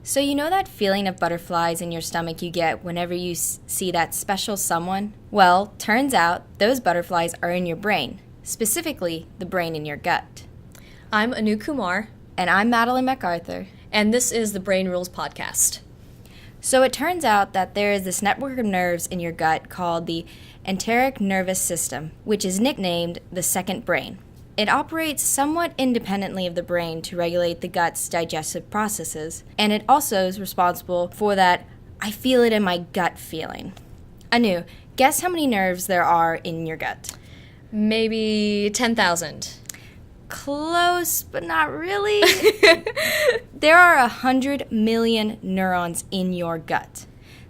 So you know that feeling of butterflies in your stomach you get whenever you see that special someone? Well, turns out those butterflies are in your brain, specifically the brain in your gut. I'm Anu Kumar. And I'm Madeline MacArthur. And this is the Brain Rules Podcast. So it turns out that there is this network of nerves in your gut called the enteric nervous system, which is nicknamed the second brain. It operates somewhat independently of the brain to regulate the gut's digestive processes, and it also is responsible for that I feel it in my gut feeling. Anu, guess how many nerves there are in your gut? Maybe 10,000. Close, but not really. There are 100 million neurons in your gut.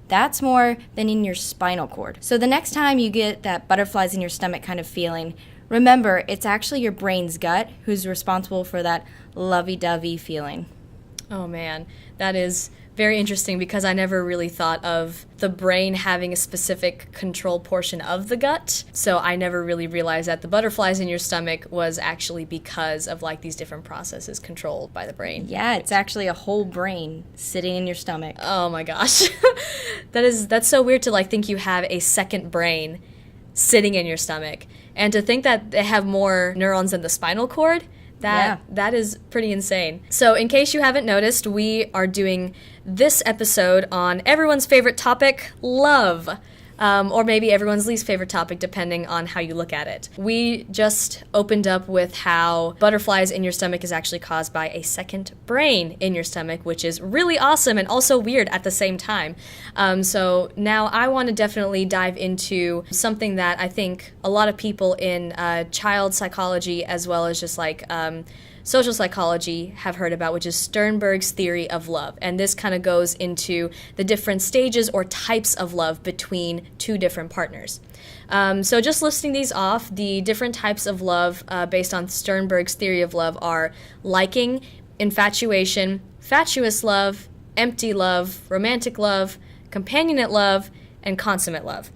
That's more than in your spinal cord. So the next time you get that butterflies in your stomach kind of feeling, remember, it's actually your brain's gut who's responsible for that lovey-dovey feeling. Oh man, that is very interesting because I never really thought of the brain having a specific control portion of the gut. So I never really realized that the butterflies in your stomach was actually because of like these different processes controlled by the brain. Yeah, it's actually a whole brain sitting in your stomach. Oh my gosh. That's so weird to like think you have a second brain sitting in your stomach. And to think that they have more neurons than the spinal cord, that is pretty insane. So in case you haven't noticed, we are doing this episode on everyone's favorite topic, love. Or maybe everyone's least favorite topic, depending on how you look at it. We just opened up with how butterflies in your stomach is actually caused by a second brain in your stomach, which is really awesome and also weird at the same time. So now I want to definitely dive into something that I think a lot of people in child psychology as well as just like social psychology have heard about, which is Sternberg's theory of love. And this kind of goes into the different stages or types of love between two different partners. So just listing these off, the different types of love based on Sternberg's theory of love are liking, infatuation, fatuous love, empty love, romantic love, companionate love, and consummate love.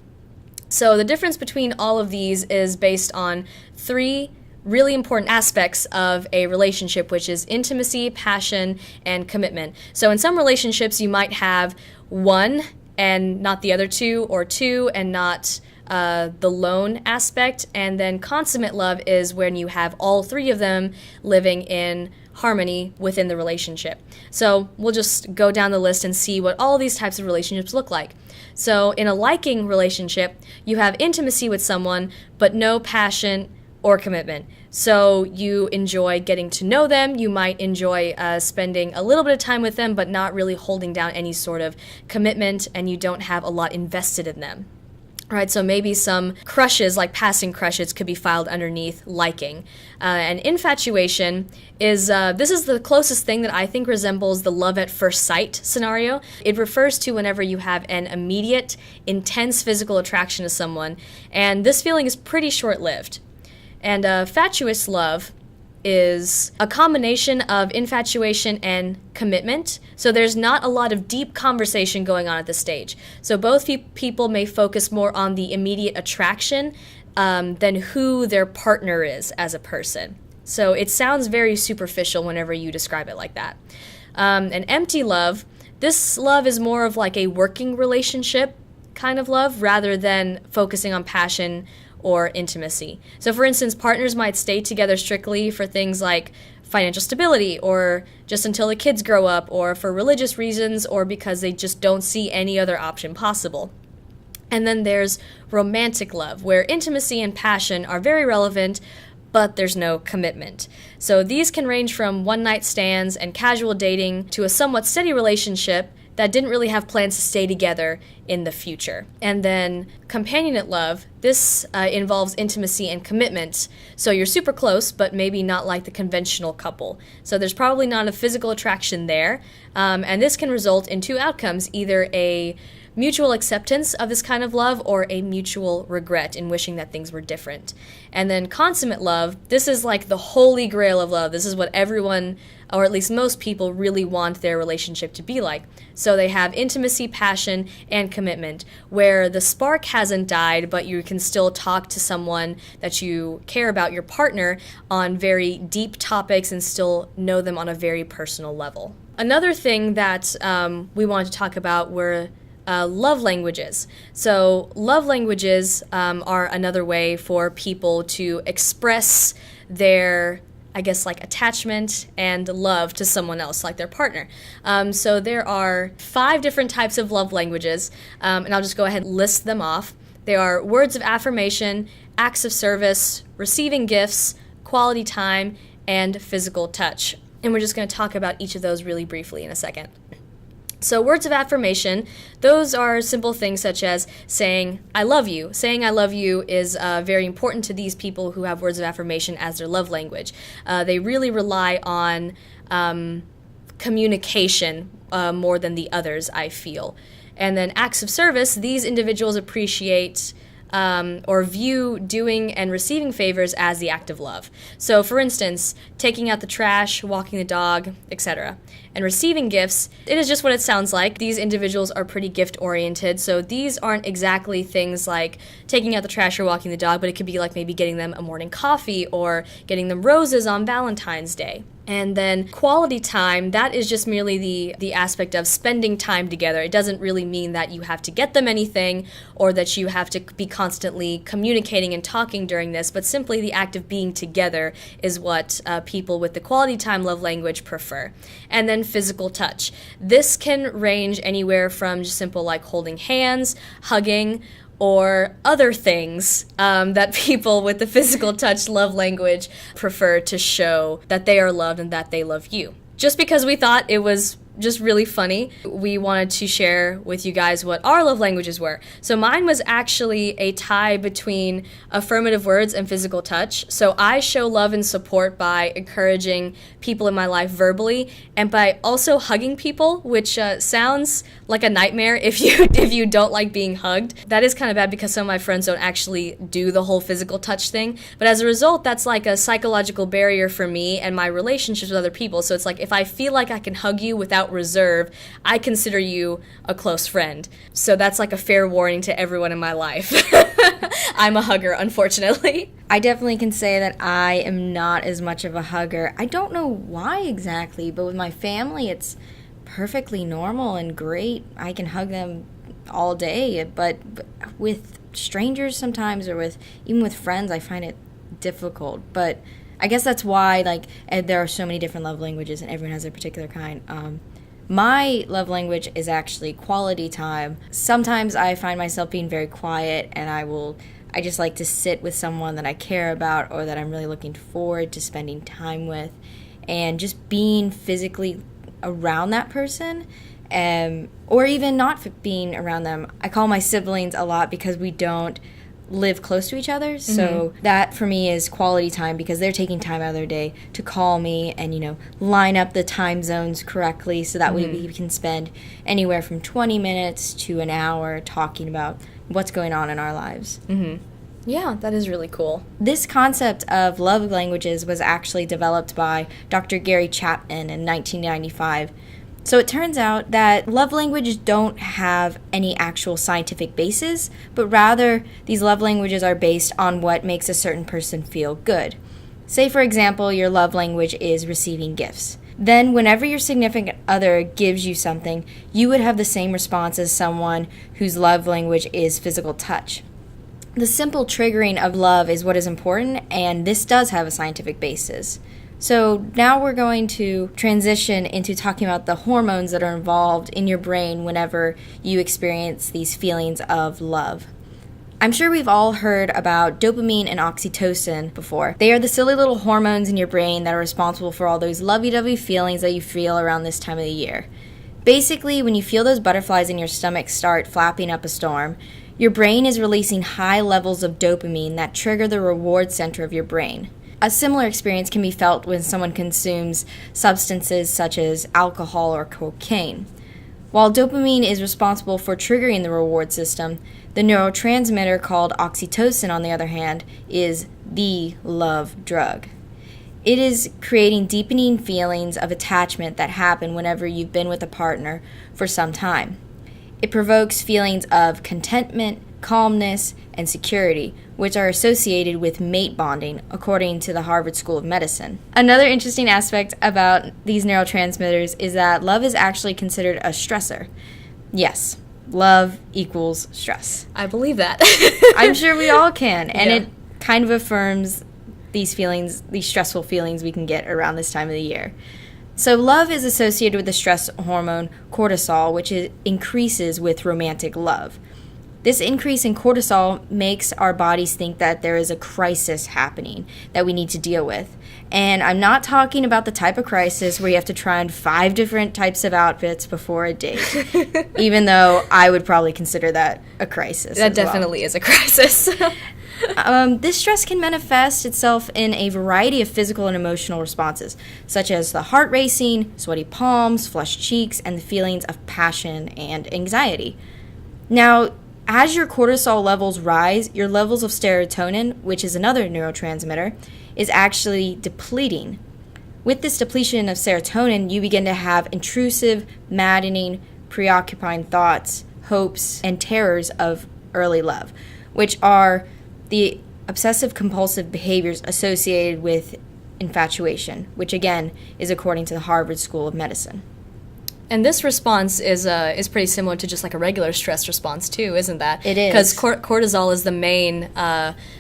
So the difference between all of these is based on three really important aspects of a relationship, which is intimacy, passion, and commitment. So in some relationships, you might have one and not the other two, or two and not the lone aspect. And then consummate love is when you have all three of them living in harmony within the relationship. So we'll just go down the list and see what all these types of relationships look like. So in a liking relationship, you have intimacy with someone, but no passion or commitment. So you enjoy getting to know them, you might enjoy spending a little bit of time with them, but not really holding down any sort of commitment, and you don't have a lot invested in them. All right, so maybe some crushes, like passing crushes, could be filed underneath liking. And infatuation is, this is the closest thing that I think resembles the love at first sight scenario. It refers to whenever you have an immediate, intense physical attraction to someone, and this feeling is pretty short-lived. And fatuous love is a combination of infatuation and commitment. So there's not a lot of deep conversation going on at this stage. So both people may focus more on the immediate attraction than who their partner is as a person. So it sounds very superficial whenever you describe it like that. An empty love, this love is more of like a working relationship kind of love rather than focusing on passion or intimacy. So for instance, partners might stay together strictly for things like financial stability, or just until the kids grow up, or for religious reasons, or because they just don't see any other option possible. And then there's romantic love, where intimacy and passion are very relevant, but there's no commitment. So these can range from one-night stands and casual dating to a somewhat steady relationship that didn't really have plans to stay together in the future. And then companionate love, this involves intimacy and commitment. So you're super close, but maybe not like the conventional couple. So there's probably not a physical attraction there. And this can result in two outcomes, either a mutual acceptance of this kind of love or a mutual regret in wishing that things were different. And then consummate love, this is like the holy grail of love. This is what everyone, or at least most people, really want their relationship to be like. So they have intimacy, passion, and commitment, where the spark hasn't died, but you can still talk to someone that you care about, your partner, on very deep topics and still know them on a very personal level. Another thing that we wanted to talk about were love languages. So love languages are another way for people to express their, I guess, like attachment and love to someone else, like their partner. So there are 5 different types of love languages, and I'll just go ahead and list them off. They are words of affirmation, acts of service, receiving gifts, quality time, and physical touch. And we're just going to talk about each of those really briefly in a second. So words of affirmation, those are simple things such as saying, I love you. Saying I love you is very important to these people who have words of affirmation as their love language. They really rely on communication more than the others, I feel. And then acts of service, these individuals appreciate or view doing and receiving favors as the act of love. So, for instance, taking out the trash, walking the dog, etc. And receiving gifts, it is just what it sounds like. These individuals are pretty gift-oriented, so these aren't exactly things like taking out the trash or walking the dog, but it could be like maybe getting them a morning coffee or getting them roses on Valentine's Day. And then quality time, that is just merely the aspect of spending time together. It doesn't really mean that you have to get them anything or that you have to be constantly communicating and talking during this, but simply the act of being together is what people with the quality time love language prefer. And then physical touch. This can range anywhere from just simple like holding hands, hugging, or other things that people with the physical touch love language prefer to show that they are loved and that they love you. Just because we thought it was just really funny, we wanted to share with you guys what our love languages were. So mine was actually a tie between affirmative words and physical touch. So I show love and support by encouraging people in my life verbally and by also hugging people, which sounds like a nightmare if you don't like being hugged. That is kind of bad because some of my friends don't actually do the whole physical touch thing. But as a result, that's like a psychological barrier for me and my relationships with other people. So it's like if I feel like I can hug you without reserve, I consider you a close friend. So that's like a fair warning to everyone in my life. I'm a hugger, unfortunately. I definitely can say that I am not as much of a hugger. I don't know why exactly, but with my family, it's perfectly normal and great. I can hug them all day, but with strangers sometimes or even with friends, I find it difficult. But I guess that's why there are so many different love languages and everyone has their particular kind. My love language is actually quality time. Sometimes I find myself being very quiet and I just like to sit with someone that I care about or that I'm really looking forward to spending time with and just being physically around that person, or even not being around them. I call my siblings a lot because we don't live close to each other, so that for me is quality time because they're taking time out of their day to call me and line up the time zones correctly so that way we can spend anywhere from 20 minutes to an hour talking about what's going on in our lives. Yeah, that is really cool. This concept of love languages was actually developed by Dr. Gary Chapman in 1995. So it turns out that love languages don't have any actual scientific basis, but rather these love languages are based on what makes a certain person feel good. Say, for example, your love language is receiving gifts. Then whenever your significant other gives you something, you would have the same response as someone whose love language is physical touch. The simple triggering of love is what is important, and this does have a scientific basis. So now we're going to transition into talking about the hormones that are involved in your brain whenever you experience these feelings of love. I'm sure we've all heard about dopamine and oxytocin before. They are the silly little hormones in your brain that are responsible for all those lovey-dovey feelings that you feel around this time of the year. Basically, when you feel those butterflies in your stomach start flapping up a storm, your brain is releasing high levels of dopamine that trigger the reward center of your brain. A similar experience can be felt when someone consumes substances such as alcohol or cocaine. While dopamine is responsible for triggering the reward system, the neurotransmitter called oxytocin, on the other hand, is the love drug. It is creating deepening feelings of attachment that happen whenever you've been with a partner for some time. It provokes feelings of contentment, calmness, and security, which are associated with mate bonding, according to the Harvard School of Medicine. Another interesting aspect about these neurotransmitters is that love is actually considered a stressor. Yes, love equals stress. I believe that. I'm sure we all can, and it kind of affirms these feelings, these stressful feelings we can get around this time of the year. So love is associated with the stress hormone cortisol, which increases with romantic love. This increase in cortisol makes our bodies think that there is a crisis happening that we need to deal with. And I'm not talking about the type of crisis where you have to try on 5 different types of outfits before a date, even though I would probably consider that a crisis. That definitely is a crisis. This stress can manifest itself in a variety of physical and emotional responses, such as the heart racing, sweaty palms, flushed cheeks, and the feelings of passion and anxiety. Now, as your cortisol levels rise, your levels of serotonin, which is another neurotransmitter, is actually depleting. With this depletion of serotonin, you begin to have intrusive, maddening, preoccupying thoughts, hopes, and terrors of early love, which are the obsessive-compulsive behaviors associated with infatuation, which again is according to the Harvard School of Medicine. And this response is pretty similar to just like a regular stress response too, isn't that? It is. Because cortisol is the main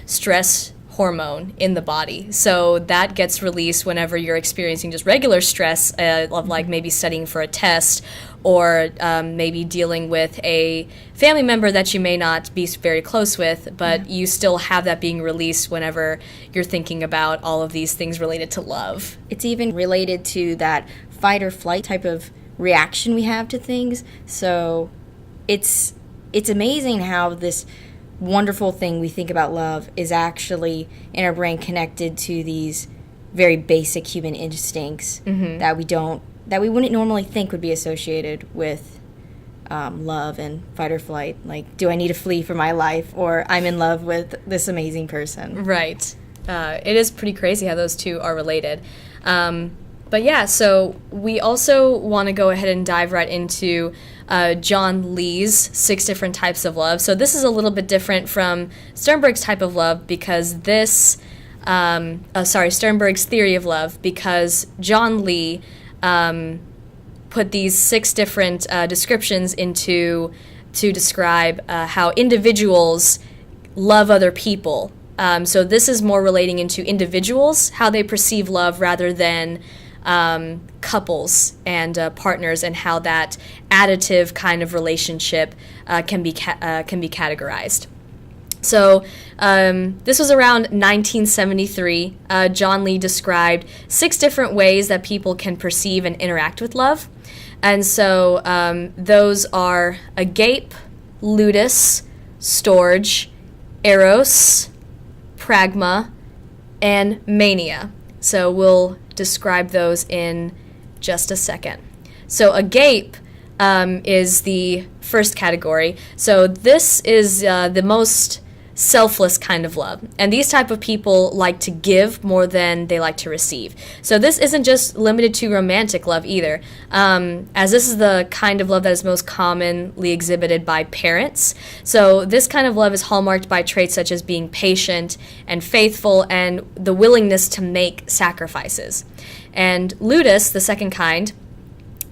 stress hormone in the body. So that gets released whenever you're experiencing just regular stress of like maybe studying for a test or maybe dealing with a family member that you may not be very close with, but you still have that being released whenever you're thinking about all of these things related to love. It's even related to that fight or flight type of reaction we have to things. So it's amazing how this wonderful thing we think about love is actually in our brain connected to these very basic human instincts that we wouldn't normally think would be associated with love and fight or flight. Like, do I need to flee for my life, or I'm in love with this amazing person? Right. It is pretty crazy how those two are related. But yeah, so we also want to go ahead and dive right into John Lee's 6 different types of love. So this is a little bit different from Sternberg's type of love because Sternberg's theory of love, because John Lee put these 6 different descriptions to describe how individuals love other people. So this is more relating into individuals, how they perceive love rather than couples and partners, and how that additive kind of relationship can be categorized. So this was around 1973. John Lee described 6 different ways that people can perceive and interact with love. And so those are Gape, Ludus, Storge, Eros, Pragma, and Mania. So we'll describe those in just a second. So Gape is the first category. So this is the most selfless kind of love. And these type of people like to give more than they like to receive. So this isn't just limited to romantic love either, as this is the kind of love that is most commonly exhibited by parents. So this kind of love is hallmarked by traits such as being patient and faithful and the willingness to make sacrifices. And Ludus, the second kind,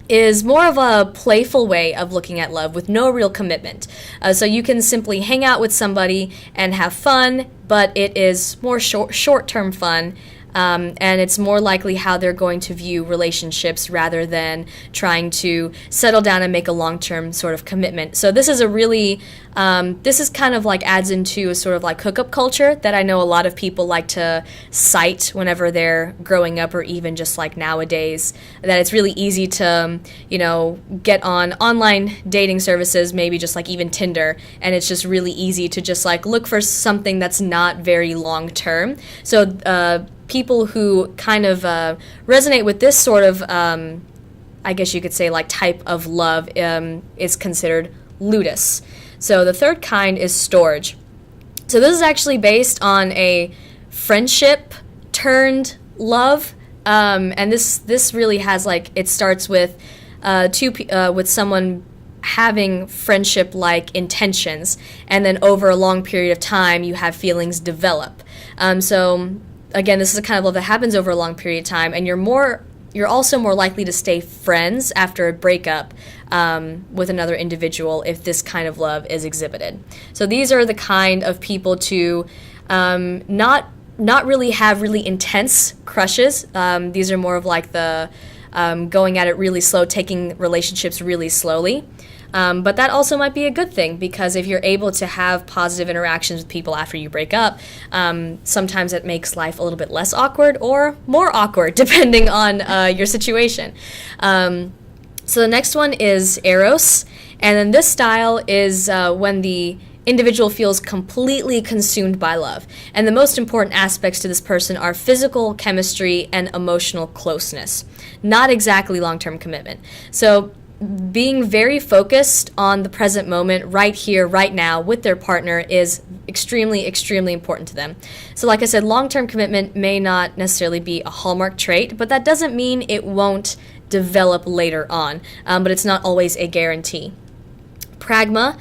is more of a playful way of looking at love with no real commitment. So you can simply hang out with somebody and have fun, but it is more short-term fun, and it's more likely how they're going to view relationships rather than trying to settle down and make a long-term sort of commitment. So this is a really, this is kind of like adds into a sort of like hookup culture that I know a lot of people like to cite whenever they're growing up, or even just like nowadays, that it's really easy to, get on online dating services, maybe just like even Tinder, and it's just really easy to just like look for something that's not very long-term. So people who kind of resonate with this sort of, I guess you could say, like type of love is considered Ludus. So the third kind is Storge. So this is actually based on a friendship turned love, and this really has like, it starts with with someone having friendship-like intentions, and then over a long period of time, you have feelings develop. So again, this is the kind of love that happens over a long period of time, and you're also more likely to stay friends after a breakup with another individual if this kind of love is exhibited. So these are the kind of people to not really have really intense crushes. These are more of like the going at it really slow, taking relationships really slowly. But that also might be a good thing, because if you're able to have positive interactions with people after you break up, sometimes it makes life a little bit less awkward or more awkward, depending on your situation. So the next one is Eros, and then this style is when the individual feels completely consumed by love. And the most important aspects to this person are physical, chemistry, and emotional closeness. Not exactly long-term commitment. So being very focused on the present moment, right here, right now, with their partner is extremely, extremely important to them. So like I said, long-term commitment may not necessarily be a hallmark trait, but that doesn't mean it won't develop later on. But it's not always a guarantee. Pragma.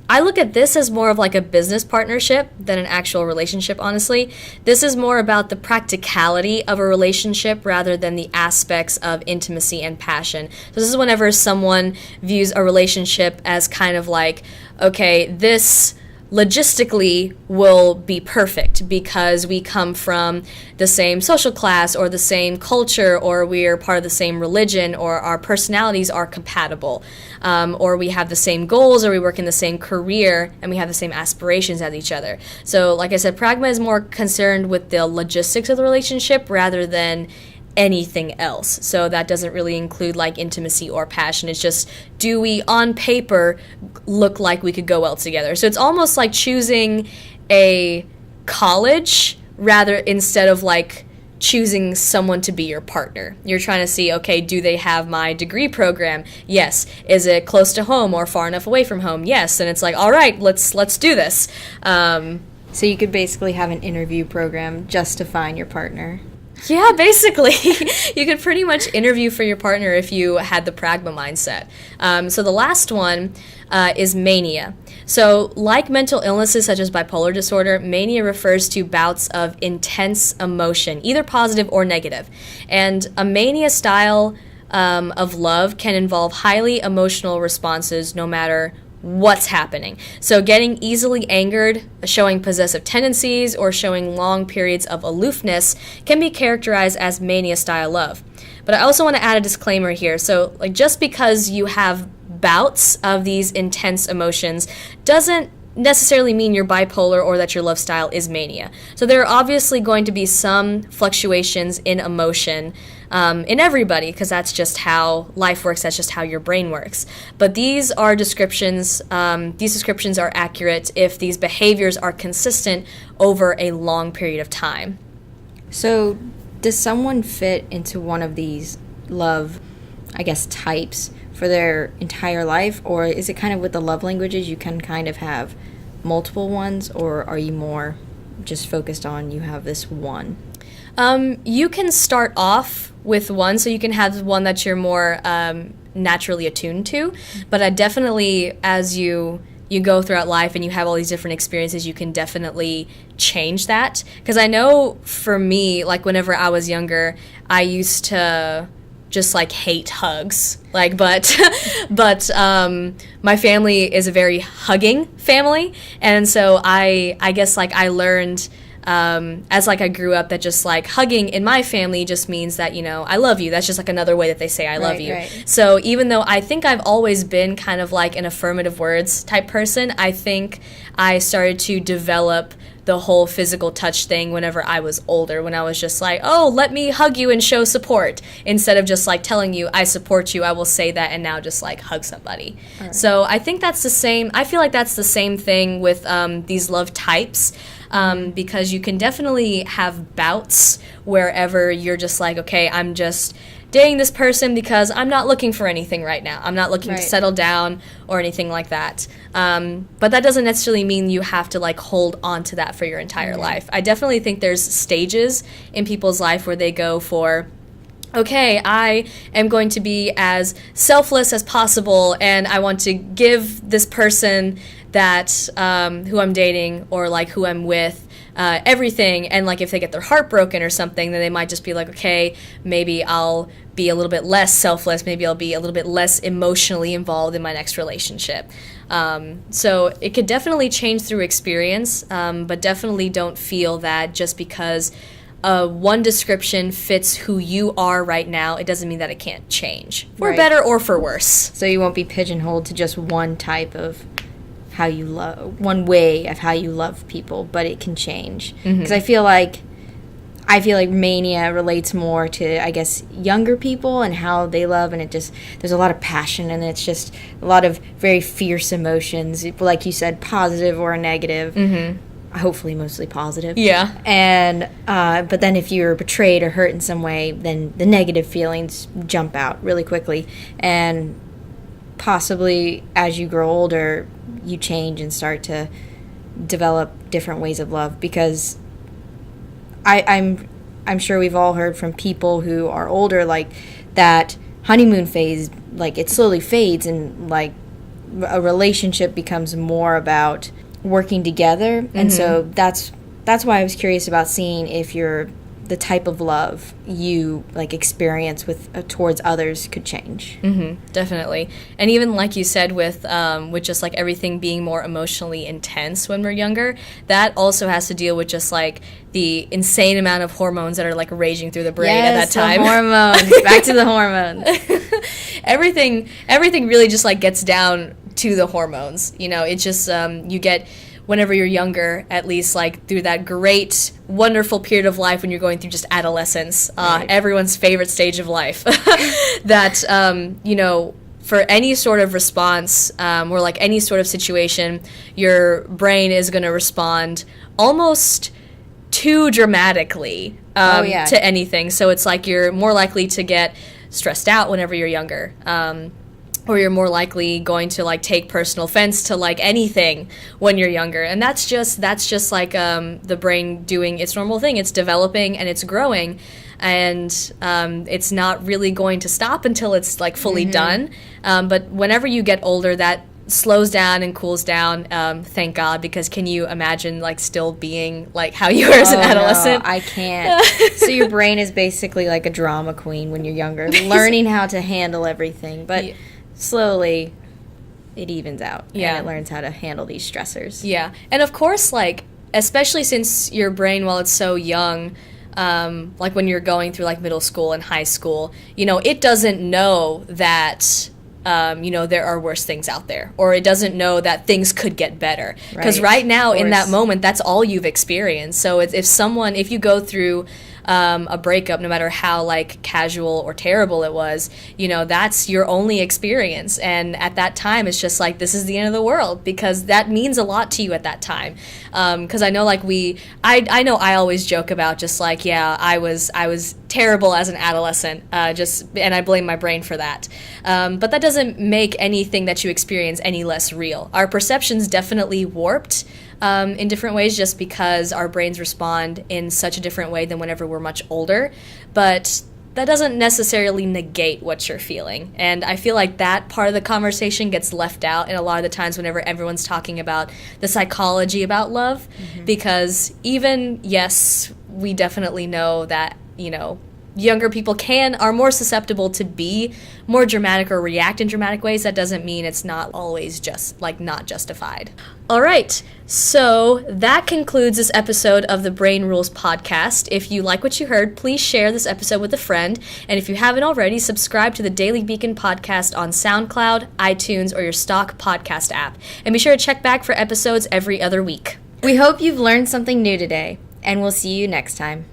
I look at this as more of like a business partnership than an actual relationship, honestly. This is more about the practicality of a relationship rather than the aspects of intimacy and passion. So this is whenever someone views a relationship as kind of like, okay, this logistically will be perfect because we come from the same social class or the same culture, or we're part of the same religion, or our personalities are compatible, or we have the same goals, or we work in the same career, and we have the same aspirations as each other. So like I said, Pragma is more concerned with the logistics of the relationship rather than anything else. So that doesn't really include like intimacy or passion. It's just, do we on paper look like we could go well together? So it's almost like choosing a college instead of like choosing someone to be your partner. You're trying to see, okay, do they have my degree program? Yes. Is it close to home or far enough away from home? Yes. And it's like, all right, let's do this. So you could basically have an interview program just to find your partner. Yeah, basically. You could pretty much interview for your partner if you had the Pragma mindset. So the last one is Mania. So like mental illnesses such as bipolar disorder, mania refers to bouts of intense emotion, either positive or negative. And a mania style of love can involve highly emotional responses no matter what's happening. So getting easily angered, showing possessive tendencies, or showing long periods of aloofness can be characterized as mania-style love. But I also want to add a disclaimer here. So like just because you have bouts of these intense emotions doesn't necessarily mean you're bipolar or that your love style is mania. So there are obviously going to be some fluctuations in emotion in everybody, because that's just how life works, that's just how your brain works. But these are descriptions, these descriptions are accurate if these behaviors are consistent over a long period of time. So does someone fit into one of these love, I guess, types for their entire life? Or is it kind of with the love languages, you can kind of have multiple ones, or are you more just focused on you have this one? You can start off with one, so you can have one that you're more naturally attuned to, but I definitely, as you go throughout life and you have all these different experiences, you can definitely change that. Because I know for me, like whenever I was younger, I used to just like hate hugs, like, but my family is a very hugging family, and so I guess like I learned as like I grew up that just like hugging in my family just means that, you know, I love you. That's just like another way that they say I love you. Right. So even though I think I've always been kind of like an affirmative words type person, I think I started to develop the whole physical touch thing whenever I was older, when I was just like, oh, let me hug you and show support. Instead of just like telling you I support you, I will say that and now just like hug somebody. Right. So I think that's the same. I feel like that's the same thing with these love types. Because you can definitely have bouts wherever you're just like, okay, I'm just dating this person because I'm not looking for anything right now. I'm not looking to settle down or anything like that. But that doesn't necessarily mean you have to like hold on to that for your entire life. I definitely think there's stages in people's life where they go for okay, I am going to be as selfless as possible, and I want to give this person that who I'm dating or like who I'm with everything. And like if they get their heart broken or something, then they might just be like, okay, maybe I'll be a little bit less selfless. Maybe I'll be a little bit less emotionally involved in my next relationship. So it could definitely change through experience, but definitely don't feel that just because one description fits who you are right now, it doesn't mean that it can't change. For better or for worse. So you won't be pigeonholed to just one type of how you love, one way of how you love people, but it can change. Because I feel like Mania relates more to, I guess, younger people and how they love, and there's a lot of passion, and it's just a lot of very fierce emotions, like you said, positive or negative. Hopefully mostly positive. Yeah. And but then if you're betrayed or hurt in some way, then the negative feelings jump out really quickly, and possibly as you grow older you change and start to develop different ways of love. Because I'm sure we've all heard from people who are older, like, that honeymoon phase, like, it slowly fades, and like a relationship becomes more about working together. And so that's why I was curious about seeing if the type of love you like experience with towards others could change. Definitely. And even like you said with just like everything being more emotionally intense when we're younger, that also has to deal with just like the insane amount of hormones that are like raging through the brain at that time. The hormones. Back to the hormones. everything really just like gets down to the hormones. You know, it just you get, whenever you're younger, at least, like, through that great, wonderful period of life when you're going through just adolescence, everyone's favorite stage of life, that, you know, for any sort of response or, like, any sort of situation, your brain is going to respond almost too dramatically to anything. So it's like you're more likely to get stressed out whenever you're younger. Or you're more likely going to like take personal offense to like anything when you're younger, and that's just like the brain doing its normal thing. It's developing and it's growing, and it's not really going to stop until it's like fully done. But whenever you get older, that slows down and cools down. Thank God, because can you imagine like still being like how you were as an adolescent? No, I can't. So your brain is basically like a drama queen when you're younger, learning how to handle everything, but. Slowly, it evens out, and it learns how to handle these stressors. Yeah, and of course, like, especially since your brain, while it's so young, like when you're going through like middle school and high school, you know, it doesn't know that, you know, there are worse things out there, or it doesn't know that things could get better. Because right now, in that moment, that's all you've experienced. So if you go through a breakup, no matter how like casual or terrible it was, you know, that's your only experience. And at that time, it's just like, this is the end of the world, because that means a lot to you at that time. Because I know like I know I always joke about just like, yeah, I was terrible as an adolescent, and I blame my brain for that. But that doesn't make anything that you experience any less real. Our perception's definitely warped in different ways, just because our brains respond in such a different way than whenever we're much older. But that doesn't necessarily negate what you're feeling. And I feel like that part of the conversation gets left out in a lot of the times whenever everyone's talking about the psychology about love. Because even, yes, we definitely know that, you know, younger people are more susceptible to be more dramatic or react in dramatic ways. That doesn't mean it's not always just like not justified. All right, so that concludes this episode of the Brain Rules podcast. If you like what you heard, please share this episode with a friend. And if you haven't already, subscribe to the Daily Beacon podcast on SoundCloud, iTunes, or your stock podcast app. And be sure to check back for episodes every other week. We hope you've learned something new today, and we'll see you next time.